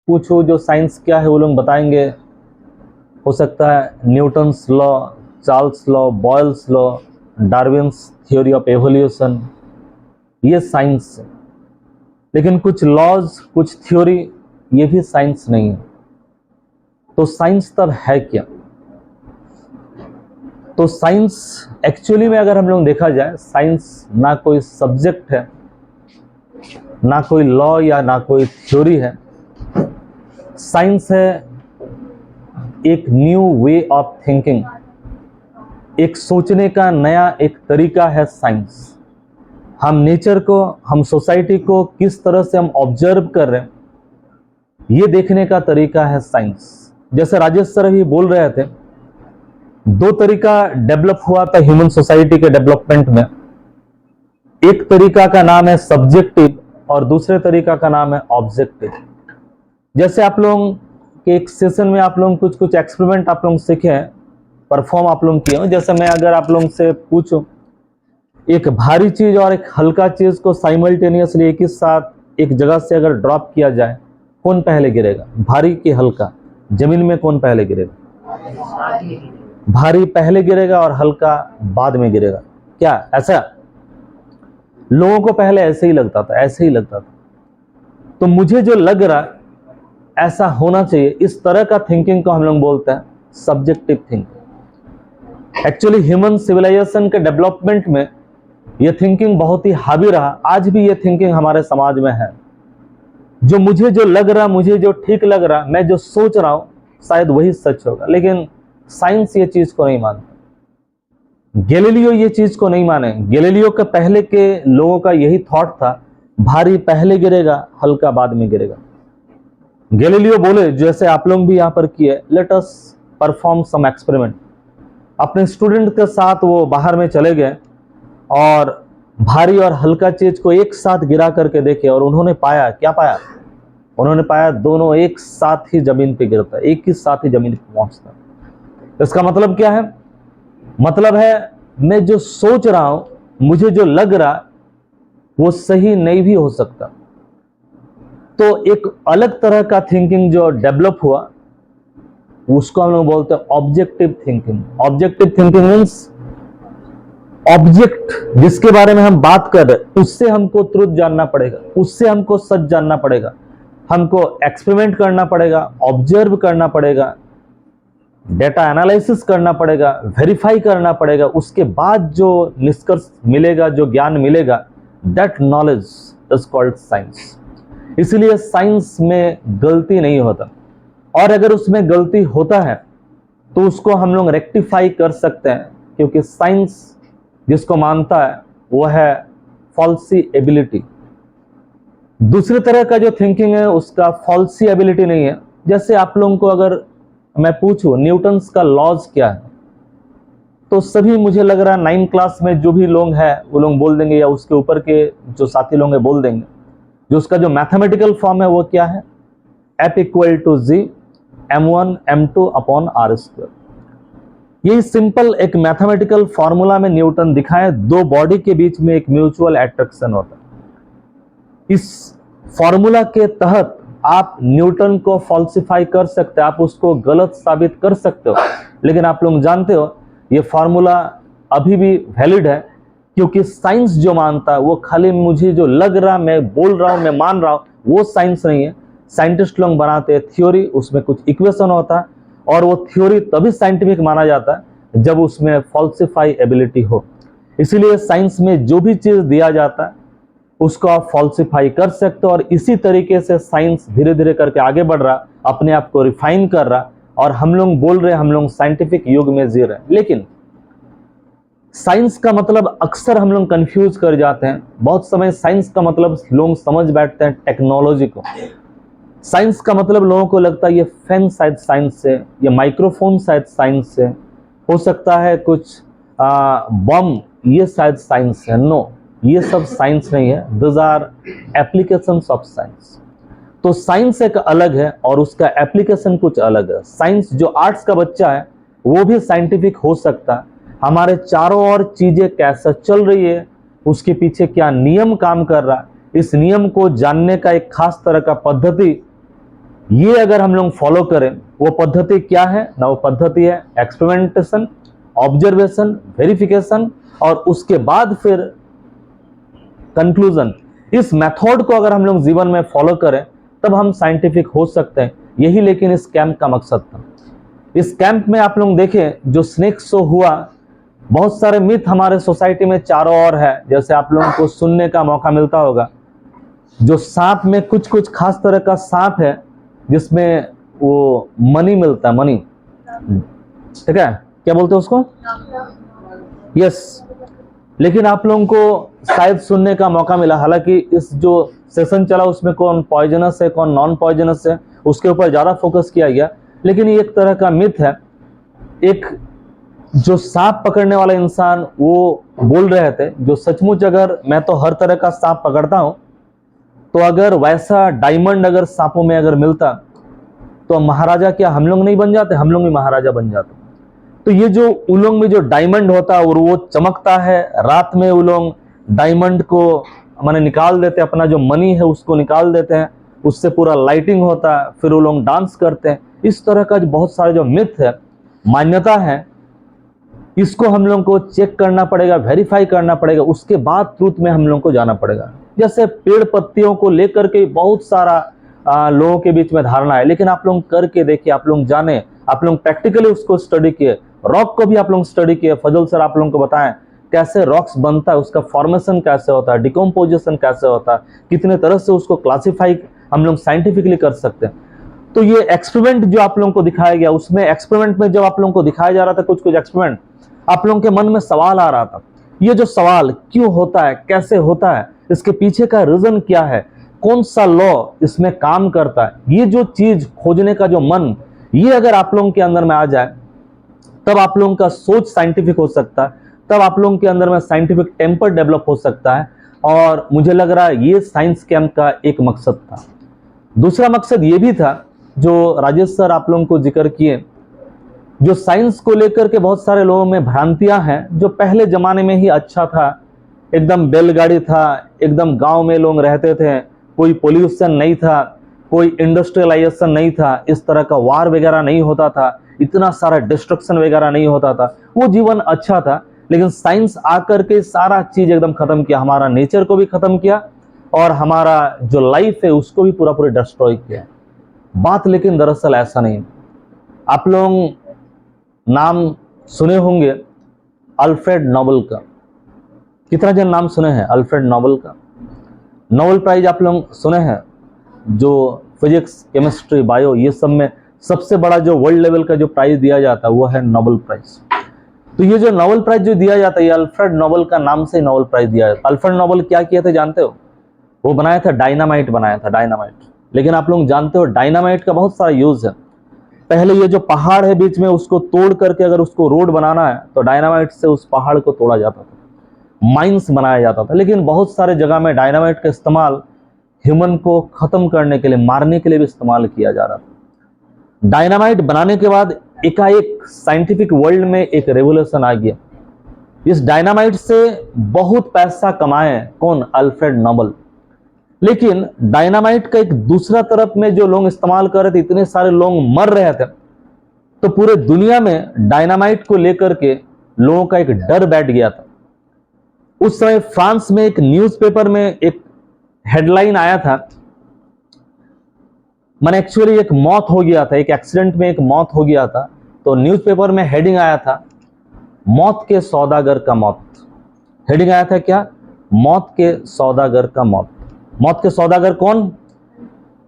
पूछो जो साइंस क्या है वो लोग बताएंगे। हो सकता है Newton's law, Charles law, Boyle's law, Darwin's theory of evolution, ये साइंस है। लेकिन कुछ लॉज, कुछ थ्योरी, ये भी साइंस नहीं है। तो साइंस तब है क्या? तो साइंस एक्चुअली में अगर हम लोग देखा जाए, साइंस ना कोई सब्जेक्ट है, ना कोई लॉ या ना कोई थ्योरी है। साइंस है एक न्यू वे ऑफ थिंकिंग, एक सोचने का नया एक तरीका है साइंस। हम नेचर को, हम सोसाइटी को किस तरह से हम ऑब्जर्व कर रहे हैं, ये देखने का तरीका है साइंस। जैसे राजेश सर अभी बोल रहे थे, दो तरीका डेवलप हुआ था ह्यूमन सोसाइटी के डेवलपमेंट में। एक तरीका का नाम है सब्जेक्टिव और दूसरे तरीका का नाम है ऑब्जेक्टिव। जैसे आप लोगों के एक सेशन में आप लोग कुछ कुछ एक्सपेरिमेंट आप लोग सीखे हैं, परफॉर्म आप लोग किए हो। जैसे मैं अगर आप लोगों से पूछूं, एक भारी चीज और एक हल्का चीज को साइमल्टेनियसली एक ही साथ एक जगह से अगर ड्रॉप किया जाए, कौन पहले गिरेगा? भारी कि हल्का? जमीन में कौन पहले गिरेगा? भारी पहले गिरेगा और हल्का बाद में गिरेगा। क्या ऐसा? लोगों को पहले ऐसे ही लगता था, ऐसे ही लगता था। तो मुझे जो लग रहा ऐसा होना चाहिए, इस तरह का थिंकिंग को हम लोग बोलते हैं subjective thinking. Actually human civilization के डेवलपमेंट में यह थिंकिंग बहुत ही हावी रहा। आज भी यह थिंकिंग हमारे समाज में है। जो मुझे जो लग रहा, मुझे जो ठीक लग रहा, मैं जो सोच रहा हूं, शायद वही सच होगा। लेकिन साइंस ये चीज को नहीं मानता। गैलीलियो ये चीज को नहीं माने। गैलीलियो के पहले के लोगों का यही थॉट था, भारी पहले गिरेगा, हल्का बाद में गिरेगा। गैलीलियो बोले, जैसे आप लोग भी यहां पर किए, let us perform some experiment. अपने स्टूडेंट के साथ वो बाहर में चले गए और भारी और हल्का चीज को एक साथ गिरा करके देखे, और उन्होंने पाया, क्या पाया? उन्होंने पाया दोनों एक साथ ही जमीन पे गिरता, एक ही साथ ही जमीन पे पहुंचता। इसका मतलब क्या है? मतलब है मैं जो सोच रहा हूं, मुझे जो लग रहा, वो सही नहीं भी हो सकता। तो एक अलग तरह का थिंकिंग जो डेवलप हुआ, उसको हम लोग बोलते हैं objective thinking. Objective thinking means object जिसके बारे में हम बात कर रहे हैं, उससे हमको ट्रुथ जानना पड़ेगा, उससे हमको सच जानना पड़ेगा, हमको एक्सपेरिमेंट करना पड़ेगा, ऑब्जर्व करना पड़ेगा, डेटा एनालिसिस करना पड़ेगा, वेरीफाई करना पड़ेगा। उसके बाद जो निष्कर्ष मिलेगा, जो ज्ञान मिलेगा, that knowledge is called science. इसलिए साइंस में गलती नहीं होता, और अगर उसमें गलती होता है तो उसको हम लोग रेक्टिफाई कर सकते हैं, क्योंकि साइंस जिसको मानता है वो है फॉल्सी एबिलिटी। दूसरी तरह का जो थिंकिंग है उसका फॉल्सी एबिलिटी नहीं है। जैसे आप लोगों को अगर मैं पूछूं न्यूटन्स का लॉज क्या है, तो सभी मुझे लग रहा है 9 क्लास में जो भी लोग हैं वो लोग बोल देंगे, या उसके ऊपर के जो साथी लोग हैं बोल देंगे। जो उसका जो मैथमेटिकल फॉर्म है वो क्या है? F = G m1 m2 upon r square. यही सिंपल एक मैथमेटिकल फॉर्मूला में न्यूटन दिखाए, दो बॉडी के बीच में एक म्यूचुअल अट्रैक्शन होता है। इस फॉर्मूला के तहत आप न्यूटन को फॉल्सिफाई कर सकते हैं, आप उसको गलत साबित कर सकते हो। लेकिन आप लोग जानते हो ये फॉर्मूला अभी भी वैलिड है, क्योंकि साइंस जो मानता है वो खाली मुझे जो लग रहा, मैं बोल रहा हूं, मैं मान रहा हूं, वो साइंस नहीं है। साइंटिस्ट लोग बनाते हैं थ्योरी, उसमें कुछ इक्वेशन होता है, और वो थ्योरी तभी साइंटिफिक माना जाता है जब उसमें फॉल्सिफाई एबिलिटी हो। इसीलिए साइंस में जो भी चीज दिया जाता है उसको आप फॉल्सिफाई कर सकते हो। और इसी तरीके से साइंस धीरे धीरे करके आगे बढ़ रहा, अपने आप को रिफाइन कर रहा, और हम लोग बोल रहे हैं हम लोग साइंटिफिक युग में जी रहे हैं। लेकिन साइंस का मतलब अक्सर हम लोग कंफ्यूज कर जाते हैं। बहुत समय साइंस का मतलब लोग समझ बैठते हैं टेक्नोलॉजी को। साइंस का मतलब लोगों को लगता है ये फैन शायद साइंस से, ये माइक्रोफोन शायद साइंस से हो सकता है, कुछ बम ये शायद साइंस है। नो, ये सब साइंस नहीं है। This are applications of science. तो साइंस एक अलग है और उसका एप्लीकेशन कुछ अलग है। साइंस जो आर्ट्स का बच्चा है वो भी साइंटिफिक हो सकता है। हमारे चारों ओर चीजें कैसे चल रही है, उसके पीछे क्या नियम काम कर रहा है, इस नियम को जानने का एक खास तरह का पद्धति ये अगर हम लोग फॉलो करें, वो पद्धति क्या है ना, वो पद्धति है एक्सपेरिमेंटेशन, ऑब्जर्वेशन, वेरिफिकेशन और उसके बाद फिर कंक्लूजन। इस मेथड को अगर हम लोग जीवन में फॉलो करें तब हम साइंटिफिक हो सकते हैं। यही लेकिन इस कैंप का मकसद था। इस कैंप में आप लोग देखें जो स्नेक शो हुआ, बहुत सारे मिथ हमारे सोसाइटी में चारों ओर है। जैसे आप लोगों को सुनने का मौका मिलता होगा, जो सांप में कुछ कुछ खास तरह का सांप है जिसमें वो मनी मिलता है, मनी, ठीक है, क्या बोलते हैं उसको, यस। लेकिन आप लोगों को शायद सुनने का मौका मिला, हालांकि इस जो सेशन चला उसमें कौन पॉइजनस है कौन नॉन पॉइजनस है उसके ऊपर ज्यादा फोकस किया गया, लेकिन ये एक तरह का मिथ है। एक जो सांप पकड़ने वाला इंसान वो बोल रहे थे, जो सचमुच अगर मैं तो हर तरह का सांप पकड़ता हूं, तो अगर वैसा डायमंड अगर सांपों में अगर मिलता तो महाराजा क्या हम लोग नहीं बन जाते, हम लोग भी महाराजा बन जाते। तो ये जो उलोंग में जो डायमंड होता है और वो चमकता है, रात में उलोंग डायमंड को माने निकाल देते हैं, अपना जो मनी है उसको निकाल देते हैं, उससे पूरा लाइटिंग होता है, फिर वो लोग डांस करते हैं। इस तरह का जो बहुत सारे जो मिथ है, मान्यता है, इसको हम लोग को चेक करना पड़ेगा, वेरीफाई करना पड़ेगा, उसके बाद ट्रूथ में हम लोग को जाना पड़ेगा। जैसे पेड़ पत्तियों को लेकर के बहुत सारा लोगों के बीच में धारणा है, लेकिन आप लोग करके देखिए, आप लोग जाने, आप लोग प्रैक्टिकली उसको स्टडी किए। रॉक को भी आप लोग स्टडी किए, फजल सर आप लोगों को बताएं कैसे रॉक्स बनता है, उसका फॉर्मेशन कैसे होता है, डिकम्पोजिशन कैसे होता है, कितने तरह से उसको क्लासिफाई हम लोग साइंटिफिकली कर सकते हैं। तो ये एक्सपेरिमेंट जो आप लोगों को दिखाया गया, उसमें एक्सपेरिमेंट में जब आप लोगों को दिखाया जा रहा था कुछ कुछ एक्सपेरिमेंट, आप लोगों के मन में सवाल आ रहा था, ये जो सवाल क्यों होता है, कैसे होता है, इसके पीछे का रीजन क्या है, कौन सा लॉ इसमें काम करता है, ये जो चीज खोजने का जो मन, ये अगर आप लोगों के अंदर में आ जाए तब आप लोगों का सोच साइंटिफिक हो सकता है, तब आप लोगों के अंदर में साइंटिफिक टेम्पर डेवलप हो सकता है। और मुझे लग रहा है ये साइंस कैंप का एक मकसद था। दूसरा मकसद ये भी था जो राजेश सर आप लोगों को जिक्र किए, जो साइंस को लेकर के बहुत सारे लोगों में भ्रांतियां हैं, जो पहले जमाने में ही अच्छा था, एकदम बैलगाड़ी था, एकदम गांव में लोग रहते थे, कोई पोल्यूशन नहीं था, कोई इंडस्ट्रियलाइजेशन नहीं था, इस तरह का वार वगैरह नहीं होता था, इतना सारा डिस्ट्रक्शन वगैरह नहीं होता था, वो जीवन अच्छा था। लेकिन साइंस आकर के सारा चीज एकदम खत्म किया, हमारा नेचर को भी खत्म किया और हमारा जो लाइफ है उसको भी पूरा पूरी डिस्ट्रॉय किया। बात लेकिन दरअसल ऐसा नहीं। आप लोग नाम सुने होंगे अल्फ्रेड नोबेल का, कितना जन नाम सुने हैं अल्फ्रेड नोबेल का? नोबेल प्राइज आप लोग सुने हैं, जो फिजिक्स, केमिस्ट्री, बायो ये सब में सबसे बड़ा जो वर्ल्ड लेवल का जो प्राइज दिया जाता है वो है नोबेल प्राइज। तो ये जो नोबेल प्राइज जो दिया जाता है, ये अल्फ्रेड नोबेल का नाम से नोबेल प्राइज दिया जाता है। अल्फ्रेड नोबेल क्या किया था जानते हो? वो बनाया था डायनामाइट, बनाया था डायनामाइट। लेकिन आप लोग जानते हो डायनामाइट का बहुत सारा यूज है। पहले ये जो पहाड़ है बीच में, उसको तोड़ करके अगर उसको रोड बनाना है तो डायनामाइट से उस पहाड़ को तोड़ा जाता था, माइंस बनाया जाता था। लेकिन बहुत सारे जगह में डायनामाइट का इस्तेमाल ह्यूमन को खत्म करने के लिए, मारने के लिए भी इस्तेमाल किया जा रहा था। डायनामाइट बनाने के बाद एकाएक साइंटिफिक वर्ल्ड में एक रेवोल्यूशन आ गया। इस डायनामाइट से बहुत पैसा कमाए कौन? Alfred Nobel. लेकिन डायनामाइट का एक दूसरा तरफ में जो लोग इस्तेमाल कर रहे थे, इतने सारे लोग मर रहे थे, तो पूरे दुनिया में डायनामाइट को लेकर के लोगों का एक डर बैठ गया था। उस समय फ्रांस में एक न्यूज़पेपर में एक हेडलाइन आया था, मैंने एक्चुअली एक मौत हो गया था, एक एक्सीडेंट में एक मौत हो गया था, तो न्यूज़पेपर में हेडिंग आया था मौत के सौदागर का मौत। हेडिंग आया था क्या? मौत के सौदागर का मौत। मौत के सौदागर कौन?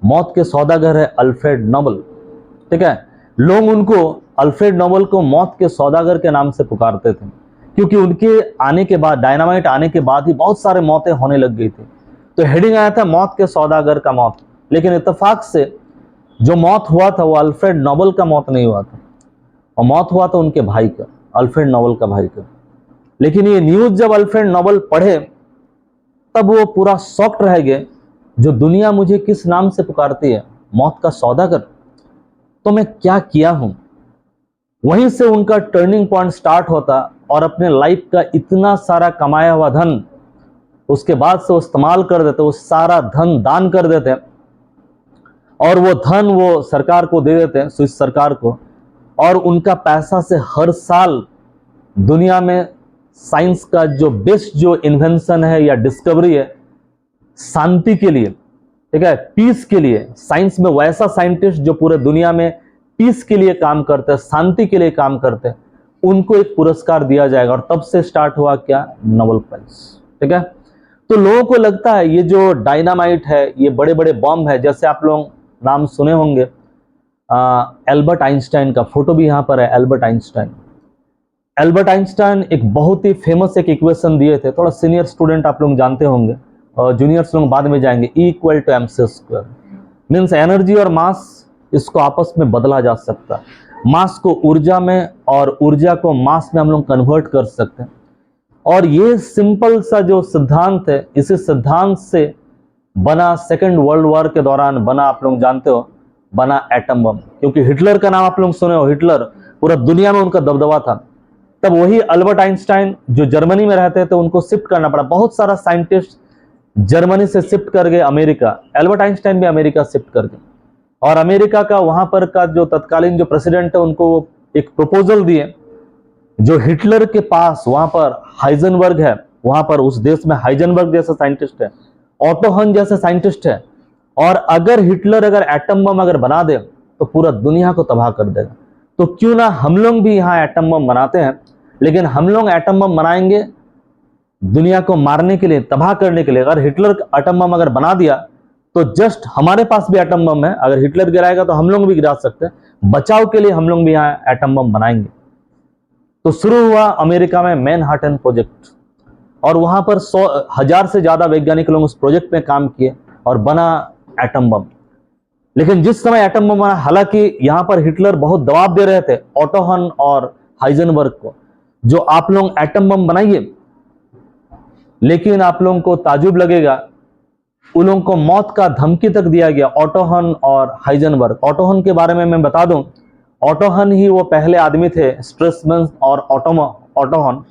मौत के सौदागर है अल्फ्रेड नोबेल। ठीक है, लोग उनको, अल्फ्रेड नोबेल को मौत के सौदागर के नाम से पुकारते थे, क्योंकि उनके आने के बाद, डायनामाइट आने के बाद ही बहुत सारे मौतें होने लग गई थी। तो हेडिंग आया था मौत के सौदागर का मौत। लेकिन इत्तेफाक से जो मौत हुआ था वो अल्फ्रेड नोबेल का मौत नहीं हुआ था, और मौत हुआ था उनके भाई का, अल्फ्रेड नोबेल का भाई का। लेकिन ये न्यूज जब अल्फ्रेड नोबेल पढ़े तब वो पूरा शॉक्ड रह गए, जो दुनिया मुझे किस नाम से पुकारती है, मौत का सौदागर, तो मैं क्या किया हूं। वहीं से उनका टर्निंग पॉइंट स्टार्ट होता और अपने लाइफ का इतना सारा कमाया हुआ धन उसके बाद से वो इस्तेमाल कर देते, वो सारा धन दान कर देते और वो धन वो सरकार को दे देते हैं, स्विस सरकार को, और उनका पैसा से हर साल दुनिया में साइंस का जो बेस्ट जो इन्वेंशन है या डिस्कवरी है शांति के लिए, ठीक है, पीस के लिए, साइंस में वैसा साइंटिस्ट जो पूरे दुनिया में पीस के लिए काम करते हैं, शांति के लिए काम करते हैं, उनको एक पुरस्कार दिया जाएगा। और तब से स्टार्ट हुआ क्या, नोबेल प्राइज, ठीक है। तो लोगों को लगता है ये जो डायनामाइट है, ये बड़े बड़े बम है, जैसे आप लोग नाम सुने होंगे एल्बर्ट आइंस्टाइन का, फोटो भी यहाँ पर है, एल्बर्ट आइंस्टाइन। एल्बर्ट आइंस्टाइन एक बहुत ही फेमस एक इक्वेशन दिए थे, थोड़ा सीनियर स्टूडेंट आप लोग जानते होंगे और जूनियर्स लोग बाद में जाएंगे। E = mc², मीन्स एनर्जी और मास, इसको आपस में बदला जा सकता है। मास को ऊर्जा में और ऊर्जा को मास में हम लोग कन्वर्ट कर सकते हैं। और ये सिंपल सा जो सिद्धांत है, इसी सिद्धांत से बना सेकेंड वर्ल्ड वॉर के दौरान बना, आप लोग जानते हो, बना एटम बम। क्योंकि हिटलर का नाम आप लोग सुने हो, हिटलर पूरा दुनिया में उनका दबदबा था। तब वही अल्बर्ट आइंस्टाइन जो जर्मनी में रहते थे, उनको शिफ्ट करना पड़ा। बहुत सारा साइंटिस्ट जर्मनी से शिफ्ट कर गए अमेरिका, एल्बर्ट आइंस्टाइन भी अमेरिका शिफ्ट कर गए। और अमेरिका का वहां पर का जो तत्कालीन जो प्रेसिडेंट है, उनको एक प्रपोजल दिए, जो हिटलर के पास वहां पर हाइजेनबर्ग है, वहां पर उस देश में हाइजेनबर्ग जैसा साइंटिस्ट है, ऑटो हन जैसे साइंटिस्ट है, और अगर हिटलर अगर एटम बम अगर बना दे तो पूरा दुनिया को तबाह कर देगा। तो क्यों ना हम लोग भी यहाँ एटम बम बनाते हैं, लेकिन हम लोग एटम बम बनाएंगे दुनिया को मारने के लिए, तबाह करने के लिए। अगर हिटलर एटम बम अगर बना दिया तो जस्ट हमारे पास भी एटम बम है, अगर हिटलर गिराएगा तो हम लोग भी गिरा सकते हैं। बचाव के लिए हम लोग भी यहाँ एटम बम बनाएंगे। तो शुरू हुआ अमेरिका में मैनहट्टन प्रोजेक्ट, और वहां पर 100,000 से ज्यादा वैज्ञानिक लोग उस प्रोजेक्ट में काम किए और बना एटम बम। लेकिन जिस समय एटम बम बना, हालांकि यहां पर हिटलर बहुत दबाव दे रहे थे ऑटो हन और हाइजेनबर्ग को, जो आप लोग एटम बम बनाइए। लेकिन आप लोगों को ताजुब लगेगा, उन लोगों को मौत का धमकी तक दिया गया, ऑटो हन और हाइजेनबर्ग। ऑटो हन के बारे में मैं बता दूं, ऑटो हन ही वो पहले आदमी थे, स्ट्रेसमैन और ऑटो हन,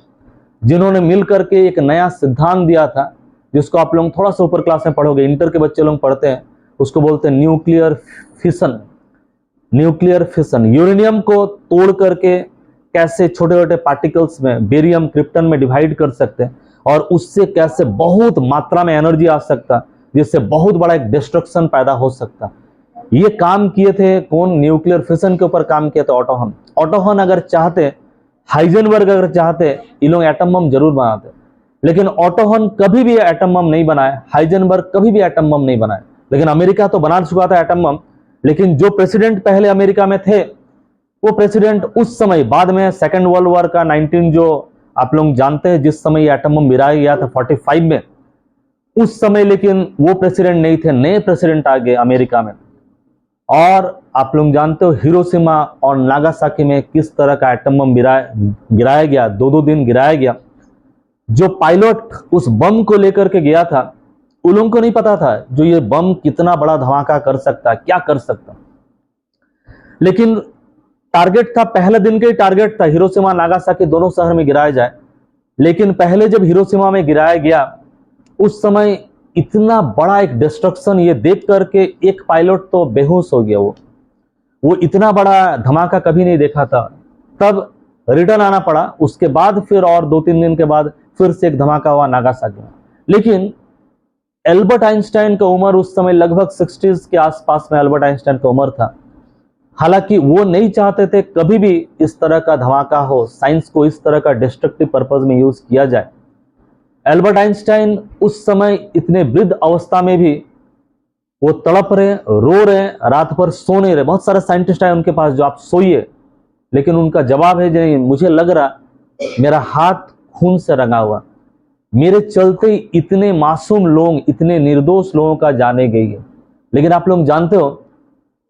जिन्होंने मिलकर के एक नया सिद्धांत दिया था, जिसको आप लोग थोड़ा सा ऊपर क्लास में पढ़ोगे, इंटर के बच्चे लोग पढ़ते हैं, उसको बोलते हैं nuclear fission. Nuclear fission, uranium को तोड़ करके कैसे छोटे छोटे पार्टिकल्स में, बेरियम, क्रिप्टन में डिवाइड कर सकते हैं, और उससे कैसे बहुत मात्रा में एनर्जी आ सकता, जिससे बहुत बड़ा एक डिस्ट्रक्शन पैदा हो सकता। ये काम किए थे कौन, न्यूक्लियर फिशन के ऊपर काम किए थे ऑटो हन। ऑटो हन अगर चाहते, हाइजेनबर्ग अगर चाहते, ये लोग एटम बम जरूर बनाते। लेकिन ऑटो हन कभी भी एटम बम नहीं बनाए, हाइजेनबर्ग कभी भी एटम बम नहीं बनाए। लेकिन अमेरिका तो बना चुका था एटम बम। लेकिन जो प्रेसिडेंट पहले अमेरिका में थे, वो प्रेसिडेंट उस समय, बाद में सेकेंड वर्ल्ड वॉर का 19 जो आप लोग जानते हैं, जिस समय ये एटम बम गिराया गया था 45 में, उस समय लेकिन वो प्रेसिडेंट नहीं थे, नए प्रेसिडेंट आ गए अमेरिका में। और आप लोग जानते हो हिरोशिमा और नागासाकी में किस तरह का एटम बम गिराया गया, 2-2 दिन गिराया गया। जो पायलट उस बम को लेकर के गया था, उन लोगों को नहीं पता था जो ये बम कितना बड़ा धमाका कर सकता, क्या कर सकता। लेकिन टारगेट था, पहले दिन का ही टारगेट था, हिरोशिमा नागासाकी दोनों शहर में गिराया जाए। लेकिन पहले जब हिरोशिमा में गिराया गया, उस समय इतना बड़ा एक डिस्ट्रक्शन ये देख करके एक पायलट तो बेहोश हो गया। वो इतना बड़ा धमाका कभी नहीं देखा था। तब रिटर्न आना पड़ा। उसके बाद फिर और 2-3 दिन के बाद फिर से एक धमाका हुआ नागासाकी में। लेकिन एल्बर्ट आइंस्टाइन का उम्र उस समय लगभग 60s के आसपास में एल्बर्ट आइंस्टाइन का उम्र था। हालांकि वो नहीं चाहते थे कभी भी इस तरह का धमाका हो, साइंस को इस तरह का डिस्ट्रक्टिव पर्पस में यूज किया जाए। एल्बर्ट आइंस्टाइन उस समय इतने वृद्ध अवस्था में भी वो तड़प रहे, रो रहे, रात भर सो नहीं रहे। बहुत सारे साइंटिस्ट आए उनके पास, जो आप सोइए, लेकिन उनका जवाब है नहीं, मुझे लग रहा मेरा हाथ खून से रंगा हुआ, मेरे चलते इतने मासूम लोग, इतने निर्दोष लोगों का जाने गई है। लेकिन आप लोग जानते हो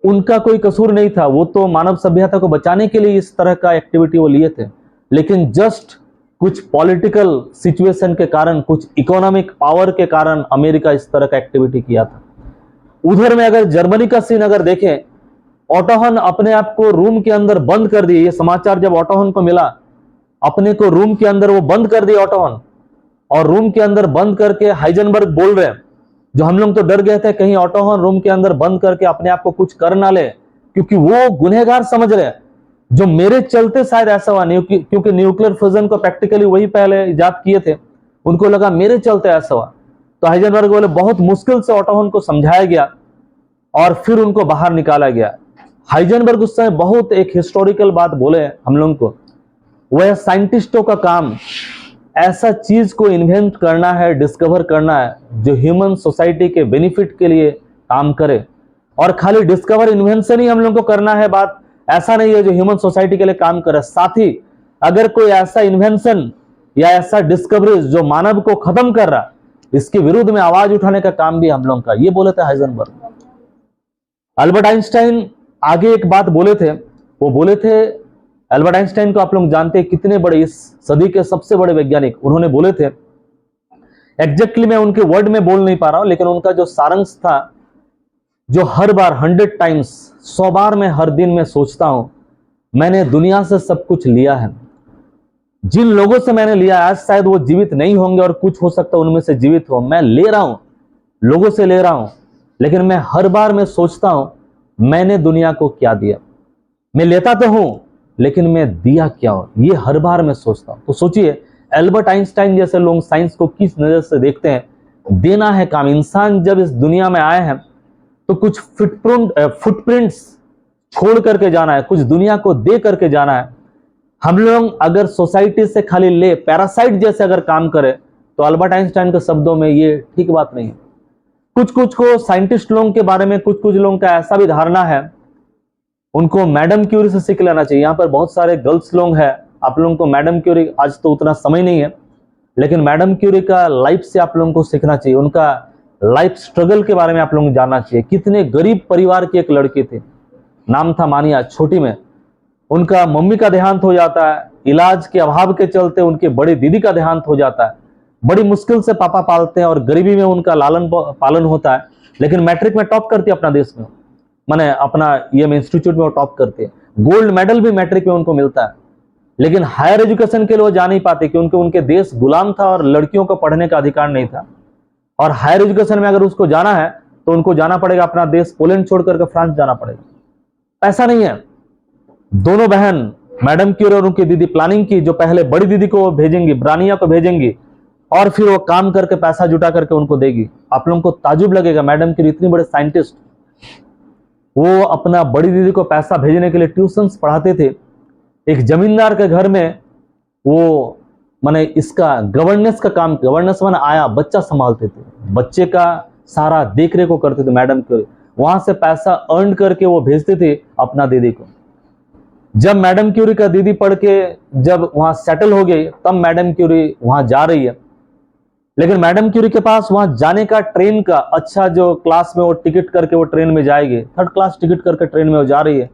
उनका कोई कसूर नहीं था, वो तो मानव सभ्यता को बचाने के लिए इस तरह का एक्टिविटी वो लिए थे। लेकिन जस्ट कुछ पॉलिटिकल सिचुएशन के कारण, कुछ इकोनॉमिक पावर के कारण अमेरिका इस तरह का एक्टिविटी किया था। उधर में अगर जर्मनी का सीन अगर देखें, ऑटो हन अपने आप को रूम के अंदर बंद कर दिए। ये समाचार जब ऑटो हन को मिला, अपने को रूम के अंदर वो बंद कर दिए ऑटो हन, और रूम के अंदर बंद करके हाइजेनबर्ग बोल रहे हैं जो हम लोग तो डर गए थे कहीं ऑटो हॉर्न रूम के अंदर बंद करके अपने आप को कुछ कर ना ले, क्योंकि वो गुनहगार समझ रहे जो मेरे चलते शायद ऐसा हुआ नहीं, क्योंकि न्यूक्लियर फ्यूजन को प्रैक्टिकली वही पहले इजाद किए थे, उनको लगा मेरे चलते ऐसा हुआ। तो हाइजेनबर्ग बोले बहुत मुश्किल से ऑटो हॉर्न को समझाया गया और फिर उनको बाहर निकाला गया। हाइजेनबर्ग उस समय बहुत एक हिस्टोरिकल बात बोले हम लोगों को, वह साइंटिस्टों का काम ऐसा चीज को इन्वेंट करना है, डिस्कवर करना है जो ह्यूमन सोसाइटी के बेनिफिट के लिए काम करे। और खाली डिस्कवर इन्वेंशन ही हम लोग को करना है, बात ऐसा नहीं है जो ह्यूमन सोसाइटी के लिए काम करे, साथ ही अगर कोई ऐसा इन्वेंशन या ऐसा डिस्कवरी जो मानव को खत्म कर रहा, इसके विरुद्ध में आवाज उठाने का काम भी हम लोग का, ये बोले थे हाइजेनबर्ग। अल्बर्ट आइंस्टाइन आगे एक बात बोले थे, वो बोले थे, अल्बर्ट आइंस्टाइन को आप लोग जानते हैं कितने बड़े, इस सदी के सबसे बड़े वैज्ञानिक, उन्होंने बोले थे, एग्जैक्टली मैं उनके वर्ड में बोल नहीं पा रहा हूं, लेकिन उनका जो सारांश था, जो हर बार 100 टाइम्स 100 बार मैं हर दिन में सोचता हूं, मैंने दुनिया से सब कुछ लिया है, जिन लोगों से मैंने लिया आज शायद वो जीवित नहीं होंगे और कुछ हो सकता है उनमें से जीवित हो, मैं ले रहा हूं, लोगों से ले रहा हूं, लेकिन मैं हर बार मैं सोचता हूं मैंने दुनिया को क्या दिया। मैं लेता तो हूं लेकिन मैं दिया क्या हूं, ये हर बार मैं सोचता हूं। तो सोचिए एल्बर्ट आइंस्टाइन जैसे लोग साइंस को किस नजर से देखते हैं, देना है काम। इंसान जब इस दुनिया में आए हैं तो कुछ फुटप्रिंट्स छोड़ करके जाना है, कुछ दुनिया को दे करके जाना है। हम लोग अगर सोसाइटी से खाली ले, पैरासाइट जैसे अगर काम करे, तो अल्बर्ट आइंस्टाइन के शब्दों में ये ठीक बात नहीं है। कुछ को साइंटिस्ट लोगों के बारे में कुछ लोगों का ऐसा भी धारणा है, उनको मैडम क्यूरी से सीख लेना चाहिए। यहाँ पर बहुत सारे गर्ल्स लोग हैं, आप लोगों को मैडम क्यूरी, आज तो उतना समय नहीं है, लेकिन मैडम क्यूरी का लाइफ से आप लोगों को सीखना चाहिए, उनका लाइफ स्ट्रगल के बारे में आप लोगों को जानना चाहिए। कितने गरीब परिवार की एक लड़की थी, नाम था मानिया, छोटी में उनका मम्मी का देहांत हो जाता है, इलाज के अभाव के चलते उनके बड़ी दीदी का देहांत हो जाता है, बड़ी मुश्किल से पापा पालते हैं और गरीबी में उनका लालन पालन होता है, लेकिन मैट्रिक में टॉप करती है अपना देश में, माने अपना ईएम इंस्टीट्यूट में वो टॉप करते हैं, गोल्ड मेडल भी मैट्रिक में उनको मिलता है। लेकिन हायर एजुकेशन के लिए वो जा नहीं पाते क्योंकि उनके देश गुलाम था और लड़कियों को पढ़ने का अधिकार नहीं था। और हायर एजुकेशन में अगर उसको जाना है तो उनको जाना पड़ेगा अपना देश पोलैंड छोड़ करके फ्रांस जाना पड़ेगा, पैसा नहीं है। दोनों बहन मैडम क्यूरी और उनकी दीदी प्लानिंग की, जो पहले बड़ी दीदी को भेजेंगी, ब्रानिया को भेजेंगी, और फिर वो काम करके पैसा जुटा करके उनको देगी। आप लोगों को ताजुब लगेगा, मैडम क्यूरी इतनी बड़े साइंटिस्ट, वो अपना बड़ी दीदी को पैसा भेजने के लिए ट्यूशंस पढ़ाते थे। एक जमींदार के घर में वो माने इसका गवर्नेंस का काम, गवर्नेंस माने आया बच्चा संभालते थे, बच्चे का सारा देख रेख को करते थे मैडम क्यूरी। वहां से पैसा अर्न करके वो भेजते थे अपना दीदी को। जब मैडम क्यूरी का दीदी पढ़ के जब वहां सेटल हो गई, तब मैडम क्यूरी वहां जा रही है, लेकिन मैडम क्यूरी के पास वहां जाने का ट्रेन का अच्छा जो क्लास में वो टिकट करके वो ट्रेन में जाएगी, 3rd क्लास टिकट करके ट्रेन में वो जा रही है,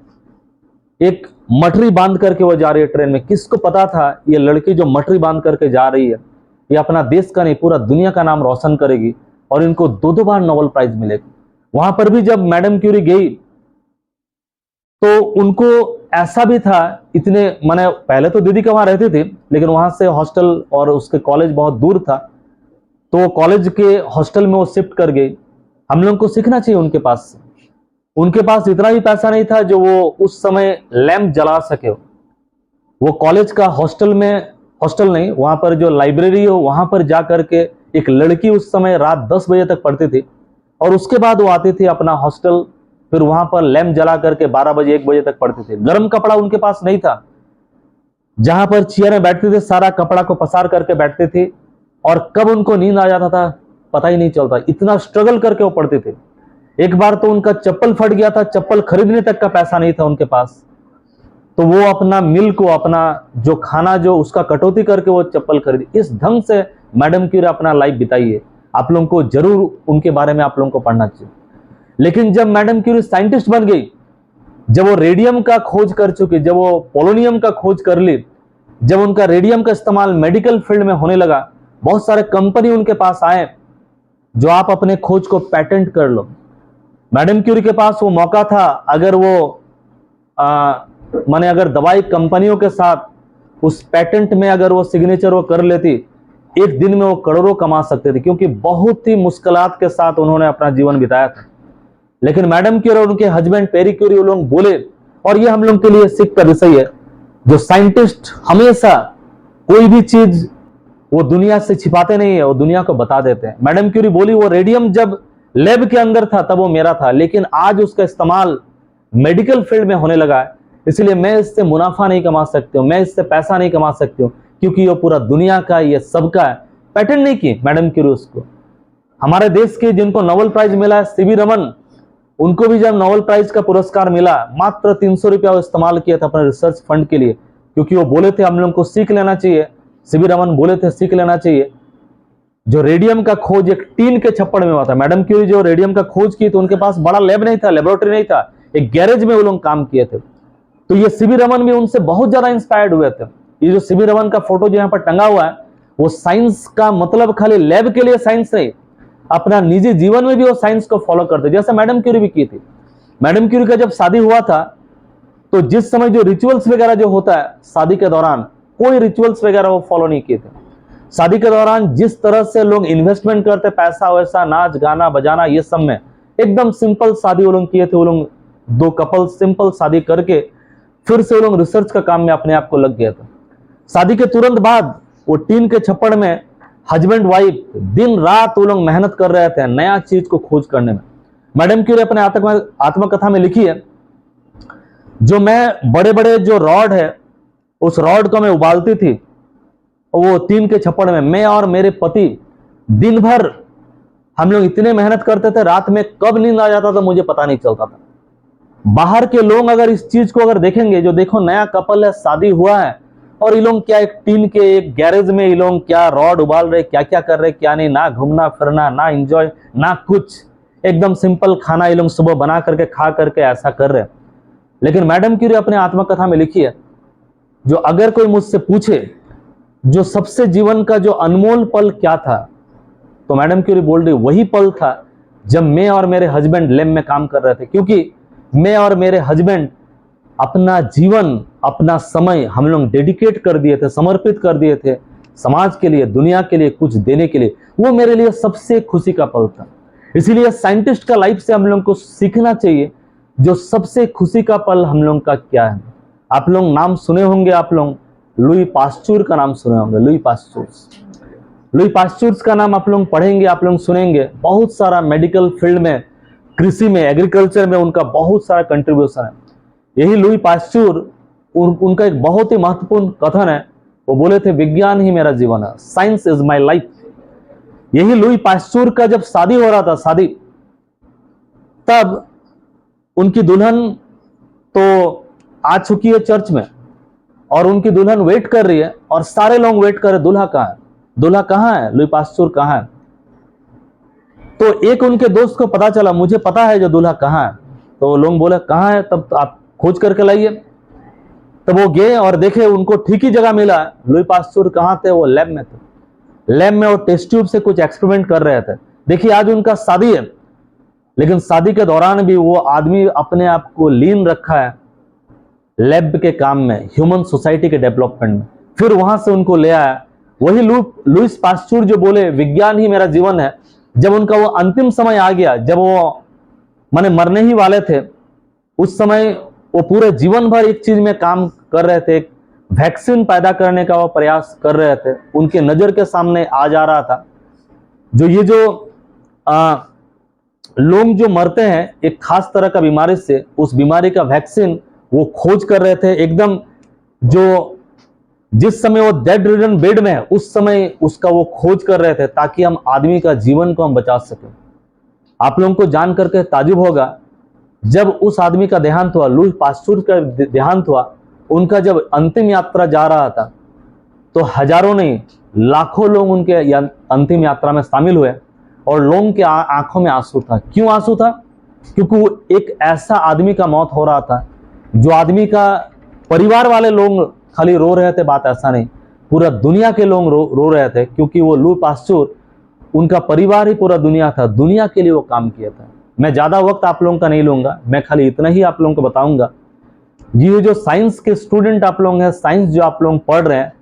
एक मटरी बांध करके वो जा रही है ट्रेन में। किसको पता था ये लड़की जो मटरी बांध करके जा रही है, ये अपना देश का नहीं पूरा दुनिया का नाम रोशन करेगी और इनको 2 बार नोबेल प्राइज मिलेगी। वहां पर भी जब मैडम क्यूरी गई तो उनको ऐसा भी था, इतने माने पहले तो दीदी का वहां रहते थे, लेकिन वहां से हॉस्टल और उसके कॉलेज बहुत दूर था, तो कॉलेज के हॉस्टल में वो शिफ्ट कर गई। हम लोगों को सीखना चाहिए उनके पास से। उनके पास इतना भी पैसा नहीं था जो वो उस समय लैंप जला सके। वो कॉलेज का हॉस्टल में, हॉस्टल नहीं, वहां पर जो लाइब्रेरी हो वहां पर जा करके एक लड़की उस समय रात 10 बजे तक पढ़ती थी और उसके बाद वो आती थी अपना हॉस्टल, फिर वहां पर लैंप जला करके 12 बजे 1 बजे तक पढ़ते थे। गर्म कपड़ा उनके पास नहीं था, जहां पर चेयर में बैठते थे सारा कपड़ा को पसार करके बैठते थे और कब उनको नींद आ जाता था पता ही नहीं चलता, इतना स्ट्रगल करके वो पढ़ते थे। एक बार तो उनका चप्पल फट गया था, चप्पल खरीदने तक का पैसा नहीं था उनके पास, तो वो अपना मिल को, अपना जो खाना जो उसका कटौती करके वो चप्पल खरीदी। इस ढंग से मैडम क्यूरी अपना लाइफ बिताई है। आप लोगों को जरूर उनके बारे में आप लोगों को पढ़ना चाहिए। लेकिन जब मैडम क्यूरी साइंटिस्ट बन गई, जब वो रेडियम का खोज कर चुकी, जब वो पोलोनियम का खोज कर ली, जब उनका रेडियम का इस्तेमाल मेडिकल फील्ड में होने लगा, बहुत सारे कंपनी उनके पास आए जो आप अपने खोज को पेटेंट कर लो। मैडम क्यूरी के पास वो मौका था, अगर वो माने अगर दवाई कंपनियों के साथ उस पेटेंट में अगर वो सिग्नेचर वो कर लेती, एक दिन में वो करोड़ों कमा सकते थे, क्योंकि बहुत ही मुश्किलात के साथ उन्होंने अपना जीवन बिताया था। लेकिन मैडम क्यूरी और उनके हस्बैंड पेरी क्यूरी वो लोग बोले, और ये हम लोग के लिए सीख का विषय है, जो साइंटिस्ट हमेशा कोई भी चीज वो दुनिया से छिपाते नहीं है, वो दुनिया को बता देते हैं। मैडम क्यूरी बोली, वो रेडियम जब लैब के अंदर था तब वो मेरा था, लेकिन आज उसका इस्तेमाल मेडिकल फील्ड में होने लगा है, इसलिए मैं इससे मुनाफा नहीं कमा सकती हूँ, मैं इससे पैसा नहीं कमा सकती हूँ, क्योंकि ये पूरा दुनिया का, ये सबका है। पैटेंट नहीं की मैडम क्यूरी उसको। हमारे देश के जिनको नोबेल प्राइज मिला है, सीवी रमन, उनको भी जब नोबेल प्राइज का पुरस्कार मिला, मात्र 300 रुपया वो इस्तेमाल किया था अपने रिसर्च फंड के लिए, क्योंकि वो बोले थे हम लोग को सीख लेना चाहिए, सीवी रमन बोले थे सीख लेना चाहिए। जो रेडियम का खोज एक टीन के छप्पड़ में हुआ था, मैडम क्यूरी जो रेडियम का खोज की तो उनके पास बड़ा लैब नहीं था, लेबोरेटरी नहीं था, एक गैरेज में वो लोग काम किए थे। तो ये सीवी रमन भी उनसे बहुत ज्यादा इंस्पायर्ड हुए थे। ये जो सीवी रमन का फोटो जो यहाँ पर टंगा हुआ है, वो साइंस का मतलब खाली लैब के लिए साइंस नहीं, अपना निजी जीवन में भी वो साइंस को फॉलो करते, जैसे मैडम क्यूरी भी की थी। मैडम क्यूरी का जब शादी हुआ था तो जिस समय जो रिचुअल्स वगैरह जो होता है शादी के दौरान, कोई रिचुअल्स वगैरह वो फॉलो नहीं किए थे। शादी के दौरान जिस तरह से लोग इन्वेस्टमेंट करते, पैसा वैसा, नाच गाना बजाना, ये सब में एकदम सिंपल शादी वो लोग किए थे। वो लोग दो कपल सिंपल शादी करके फिर से वो लोग रिसर्च का काम में अपने आप को लग गया था। शादी के तुरंत बाद वो टीन के छप्पड़ में हस्बैंड वाइफ दिन रात वो लोग मेहनत कर रहे थे नया चीज को खोज करने में। मैडम क्यूरी अपने आत्मकथा में लिखी है, जो मैं बड़े बड़े जो रॉड है उस रॉड को मैं उबालती थी वो टीन के छप्पड़ में, मैं और मेरे पति दिन भर हम लोग इतने मेहनत करते थे, रात में कब नींद आ जाता था मुझे पता नहीं चलता था। बाहर के लोग अगर इस चीज को अगर देखेंगे, जो देखो नया कपल है, शादी हुआ है, और ये लोग क्या एक टीन के एक गैरेज में ये लोग क्या रॉड उबाल रहे, क्या क्या कर रहे, क्या नहीं, ना घूमना फिरना, ना एंजॉय, ना कुछ, एकदम सिंपल खाना ये लोग सुबह बना करके खा करके ऐसा कर रहे। लेकिन मैडम क्यूरी अपने आत्मकथा में लिखी है, जो अगर कोई मुझसे पूछे जो सबसे जीवन का जो अनमोल पल क्या था, तो मैडम क्यूरी बोल रही वही पल था जब मैं और मेरे हस्बैंड लैब में काम कर रहे थे, क्योंकि मैं और मेरे हस्बैंड अपना जीवन, अपना समय हम लोग डेडिकेट कर दिए थे, समर्पित कर दिए थे समाज के लिए, दुनिया के लिए कुछ देने के लिए। वो मेरे लिए सबसे खुशी का पल था। इसीलिए साइंटिस्ट का लाइफ से हम लोग को सीखना चाहिए जो सबसे खुशी का पल हम लोग का क्या है। आप लोग नाम सुने होंगे, आप लोग लुई पास्चर का नाम सुने होंगे। लुई पास्चर का नाम आप लोग पढ़ेंगे, आप लोग सुनेंगे। बहुत सारा मेडिकल फील्ड में, कृषि में, एग्रीकल्चर में उनका बहुत सारा कंट्रीब्यूशन है। यही लुई पास्चर, उनका एक बहुत ही महत्वपूर्ण कथन है, वो बोले थे विज्ञान ही मेरा जीवन है, साइंस इज माई लाइफ। यही लुई पास्चर का जब शादी हो रहा था, शादी, तब उनकी दुल्हन तो आ चुकी है चर्च में, और उनकी दुल्हन वेट कर रही है, और सारे लोग वेट कर रहे, दूल्हा कहाँ है, दूल्हा कहाँ है, लुई पास्चर कहाँ है। तो एक उनके दोस्त को पता चला, मुझे पता है जो दूल्हा कहाँ है। तो लोग बोले कहाँ है, तब तो आप खोज करके लाइए। तब वो गए और देखे, उनको ठीक ही जगह मिला। लुई पास्चर कहाँ थे, वो लैब में थे। लैब में वो टेस्ट ट्यूब से कुछ एक्सपेरिमेंट कर रहे थे। देखिए आज उनका शादी है, लेकिन शादी के दौरान भी वो आदमी अपने आप को लीन रखा है लैब के काम में, ह्यूमन सोसाइटी के डेवलपमेंट में। फिर वहां से उनको ले आया वही लुईस पास्चर जो बोले विज्ञान ही मेरा जीवन है। जब उनका वो अंतिम समय आ गया, जब वो माने मरने ही वाले थे, उस समय वो पूरे जीवन भर एक चीज में काम कर रहे थे, वैक्सीन पैदा करने का वो प्रयास कर रहे थे। उनके नजर के सामने आ जा रहा था जो ये जो लोग जो मरते हैं एक खास तरह का बीमारी से, उस बीमारी का वैक्सीन वो खोज कर रहे थे। एकदम जो जिस समय वो डेड रिडन बेड में है, उस समय उसका वो खोज कर रहे थे, ताकि हम आदमी का जीवन को हम बचा सकें। आप लोगों को जान करके ताजुब होगा, जब उस आदमी का देहांत हुआ, लुई पास्चर का देहांत हुआ, उनका जब अंतिम यात्रा जा रहा था, तो हजारों नहीं लाखों लोग उनके अंतिम यात्रा में शामिल हुए, और लोगों के आंखों में आंसू था। क्यों आंसू था? क्योंकि वो एक ऐसा आदमी का मौत हो रहा था जो आदमी का परिवार वाले लोग खाली रो रहे थे, बात ऐसा नहीं, पूरा दुनिया के लोग रो रहे थे, क्योंकि वो लुई पास्चर, उनका परिवार ही पूरा दुनिया था, दुनिया के लिए वो काम किया था। मैं ज्यादा वक्त आप लोगों का नहीं लूंगा, मैं खाली इतना ही आप लोगों को बताऊंगा। ये जो साइंस के स्टूडेंट आप लोग हैं, साइंस जो आप लोग पढ़ रहे हैं,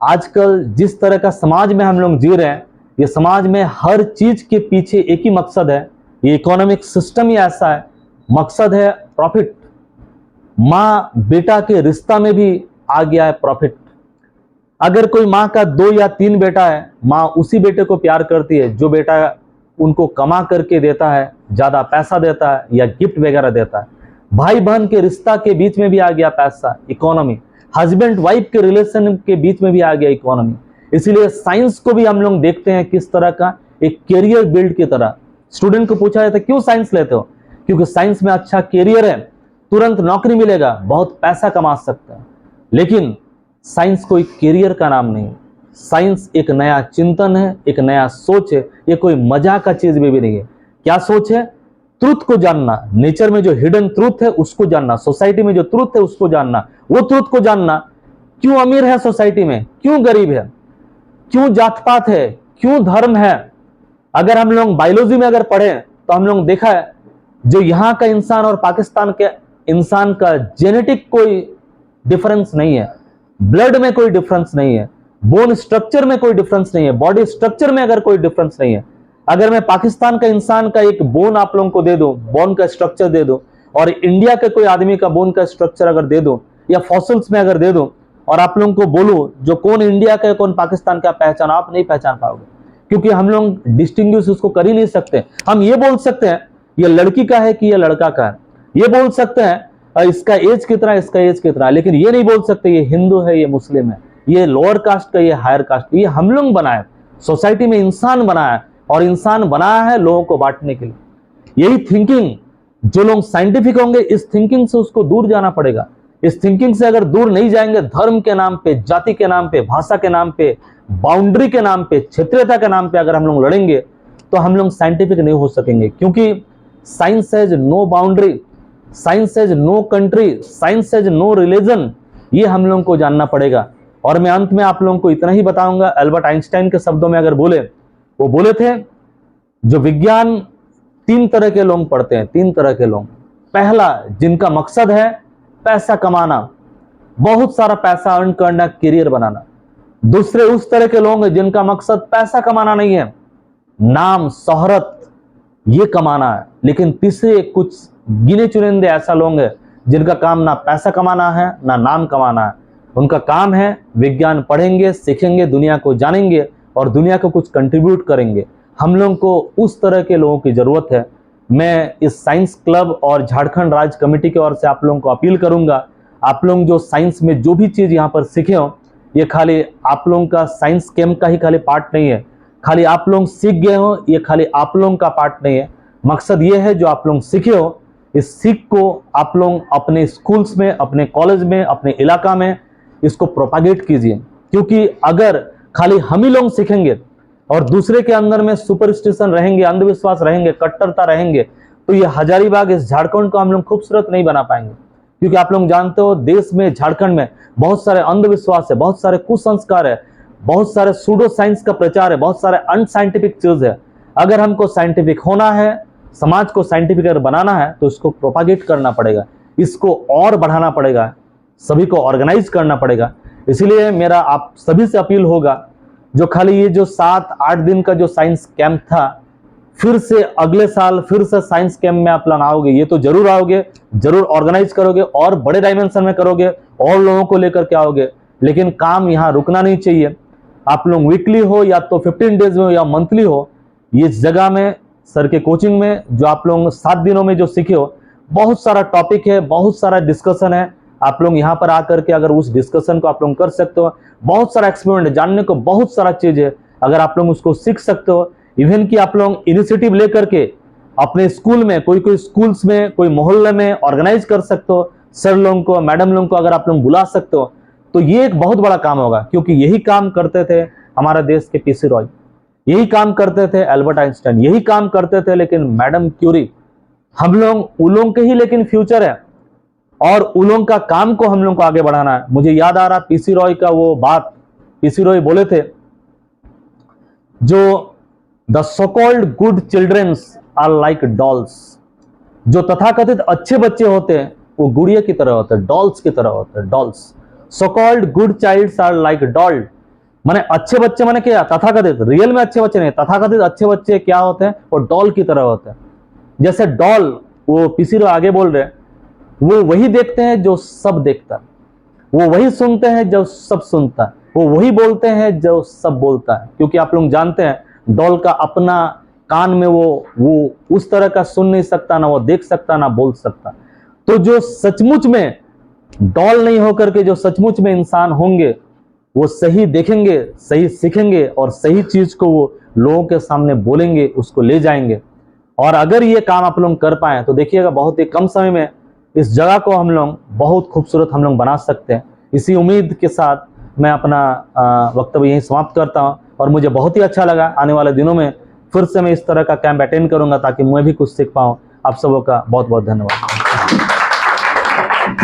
आजकल जिस तरह का समाज में हम लोग जी रहे हैं, ये समाज में हर चीज के पीछे एक ही मकसद है, ये इकोनॉमिक सिस्टम ही ऐसा है, मकसद है प्रॉफिट। माँ बेटा के रिश्ता में भी आ गया है प्रॉफिट। अगर कोई माँ का 2 या 3 बेटा है, माँ उसी बेटे को प्यार करती है जो बेटा उनको कमा करके देता है, ज्यादा पैसा देता है या गिफ्ट वगैरह देता है। भाई बहन के रिश्ता के बीच में भी आ गया पैसा, इकोनॉमी। हस्बैंड वाइफ के रिलेशन के बीच में भी आ गया इकोनॉमी। इसीलिए साइंस को भी हम लोग देखते हैं किस तरह का, एक कैरियर बिल्ड की तरह। स्टूडेंट को पूछा जाता है क्यों साइंस लेते हो? क्योंकि साइंस में अच्छा कैरियर है, तुरंत नौकरी मिलेगा, बहुत पैसा कमा सकते हैं। लेकिन साइंस कोई कैरियर का नाम नहीं, साइंस एक नया चिंतन है, एक नया सोच है। ये कोई मजाक का चीज भी नहीं है। क्या सोच है? ट्रुथ को जानना, नेचर में जो हिडन ट्रुथ है उसको जानना, सोसाइटी में जो ट्रुथ है उसको जानना, वो ट्रुथ को जानना। क्यों अमीर है सोसाइटी में, क्यों गरीब है, क्यों जात पात है, क्यों धर्म है। अगर हम लोग बायोलॉजी में अगर पढ़े तो हम लोग देखा है जो यहाँ का इंसान और पाकिस्तान के इंसान का जेनेटिक कोई डिफरेंस नहीं है, ब्लड में कोई डिफरेंस नहीं है, बोन स्ट्रक्चर में कोई डिफरेंस नहीं है, बॉडी स्ट्रक्चर में अगर कोई डिफरेंस नहीं है। अगर मैं पाकिस्तान का इंसान का एक बोन आप लोगों को दे दूं, बोन का स्ट्रक्चर दे दूं, और इंडिया के कोई आदमी का बोन का स्ट्रक्चर अगर दे दूं या फॉसिल्स में अगर दे दूं और आप लोगों को बोलूं जो कौन इंडिया का है कौन पाकिस्तान का, पहचान आप नहीं पहचान पाओगे, क्योंकि हम लोग डिस्टिंग्विश उसको कर ही नहीं सकते। हम ये बोल सकते हैं ये लड़की का है कि ये लड़का का है, ये बोल सकते हैं इसका एज कितना, इसका एज कितना, लेकिन ये नहीं बोल सकते ये हिंदू है, ये मुस्लिम है, ये लोअर कास्ट का, ये हायर कास्ट। ये हम लोग बनाए, सोसाइटी में इंसान बनाया, और इंसान बनाया है लोगों को बांटने के लिए। यही थिंकिंग, जो लोग साइंटिफिक होंगे इस थिंकिंग से उसको दूर जाना पड़ेगा। इस थिंकिंग से अगर दूर नहीं जाएंगे, धर्म के नाम पे, जाति के नाम पे, भाषा के नाम पे, बाउंड्री के नाम पे, क्षेत्रीयता के नाम पे अगर हम लोग लड़ेंगे तो हम लोग साइंटिफिक नहीं हो सकेंगे। क्योंकि science has no boundary, science has no country, science has no religion. ये हम लोगों को जानना पड़ेगा। और मैं अंत में आप लोगों को इतना ही बताऊंगा, अल्बर्ट आइंस्टाइन के शब्दों में अगर बोले, वो बोले थे जो विज्ञान 3 तरह के लोग पढ़ते हैं, 3 तरह के लोग। पहला, जिनका मकसद है पैसा कमाना, बहुत सारा पैसा अर्न करना, करियर बनाना। दूसरे उस तरह के लोग हैं जिनका मकसद पैसा कमाना नहीं है, नाम शोहरत ये कमाना है। लेकिन तीसरे कुछ गिने चुनिंदे ऐसा लोग हैं जिनका काम ना पैसा कमाना है ना नाम कमाना है। उनका काम है विज्ञान पढ़ेंगे, सीखेंगे, दुनिया को जानेंगे और दुनिया को कुछ कंट्रीब्यूट करेंगे। हम लोगों को उस तरह के लोगों की जरूरत है। मैं इस साइंस क्लब और झारखंड राज्य कमेटी की ओर से आप लोगों को अपील करूंगा, आप लोग जो साइंस में जो भी चीज यहाँ पर सीखे हो, ये खाली आप लोगों का साइंस कैंप का ही खाली पार्ट नहीं है, खाली आप लोग सीख गए हो ये खाली आप लोगों का पार्ट नहीं है। मकसद ये है जो आप लोग सीखे हो, इस सीख को आप लोग अपने स्कूल्स में, अपने कॉलेज में, अपने इलाका में इसको प्रोपागेट कीजिए। क्योंकि अगर खाली हम ही लोग सीखेंगे और दूसरे के अंदर में सुपरस्टिशन रहेंगे, अंधविश्वास रहेंगे, कट्टरता रहेंगे, तो ये हजारीबाग इस झारखंड को हम लोग खूबसूरत नहीं बना पाएंगे। क्योंकि आप लोग जानते हो देश में, झारखंड में बहुत सारे अंधविश्वास है, बहुत सारे कुसंस्कार है, बहुत सारे सूडो साइंस का प्रचार है, बहुत सारे अनसाइंटिफिक चीज है। अगर हमको साइंटिफिक होना है, समाज को साइंटिफिक बनाना है, तो इसको प्रोपागेट करना पड़ेगा, इसको और बढ़ाना पड़ेगा, सभी को ऑर्गेनाइज करना पड़ेगा। इसीलिए मेरा आप सभी से अपील होगा, जो खाली ये जो 7-8 दिन का जो साइंस कैंप था, फिर से अगले साल फिर से साइंस कैंप में आप लोग आओगे, ये तो जरूर आओगे, जरूर ऑर्गेनाइज करोगे और बड़े डायमेंशन में करोगे और लोगों को लेकर के आओगे। लेकिन काम यहाँ रुकना नहीं चाहिए। आप लोग वीकली हो या तो 15 डेज में हो या मंथली हो, इस जगह में सर के कोचिंग में जो आप लोग 7 दिनों में जो सीखे हो, बहुत सारा टॉपिक है, बहुत सारा डिस्कशन है। आप लोग यहाँ पर आकर के अगर उस डिस्कशन को आप लोग कर सकते हो, बहुत सारा एक्सपेरिमेंट है, जानने को बहुत सारा चीज है। अगर आप लोग उसको सीख सकते हो, इवन कि आप लोग इनिशिएटिव लेकर के अपने स्कूल में, कोई स्कूल्स में, कोई मोहल्ले में ऑर्गेनाइज कर सकते हो, सर लोगों को, मैडम लोगों को अगर आप लोग बुला सकते हो, तो ये एक बहुत बड़ा काम होगा। क्योंकि यही काम करते थे हमारा देश के पीसी रॉय, यही काम करते थे एल्बर्ट आइंस्टाइन, यही काम करते थे लेकिन मैडम क्यूरी। हम लोग उलोंग के ही लेकिन फ्यूचर है और उलोंग का काम को हम लोग को आगे बढ़ाना है। मुझे याद आ रहा पीसी रॉय का वो बात, पीसी रॉय बोले थे, जो the so called good childrens are like dolls, जो तथाकथित अच्छे बच्चे होते हैं वो गुड़िया की तरह होते हैं, डॉल्स की तरह होते हैं, dolls. So called good childs are like doll, माने अच्छे बच्चे माने क्या, तथाकथित, रियल में अच्छे बच्चे नहीं, तथाकथित अच्छे बच्चे क्या होते हैं, वो डॉल की तरह होते हैं। जैसे डॉल, वो पीसी आगे बोल रहे हैं, वो वही देखते हैं जो सब देखता है, वो वही सुनते हैं जो सब सुनता है, वो वही बोलते हैं जो सब बोलता है। क्योंकि आप लोग जानते हैं डॉल का अपना कान में वो उस तरह का सुन नहीं सकता, ना वो देख सकता, ना बोल सकता। तो जो सचमुच में डॉल नहीं होकर के जो सचमुच में इंसान होंगे, वो सही देखेंगे, सही सीखेंगे और सही चीज को वो लोगों के सामने बोलेंगे, उसको ले जाएंगे। और अगर ये काम आप लोग कर पाए तो देखिएगा बहुत ही कम समय में इस जगह को हम लोग बहुत खूबसूरत हम लोग बना सकते हैं। इसी उम्मीद के साथ मैं अपना वक्तव्य यहीं समाप्त करता हूं। और मुझे बहुत ही अच्छा लगा, आने वाले दिनों में फिर से मैं इस तरह का कैंप अटेंड करूंगा ताकि मैं भी कुछ सीख पाऊं। आप सबों का बहुत बहुत धन्यवाद।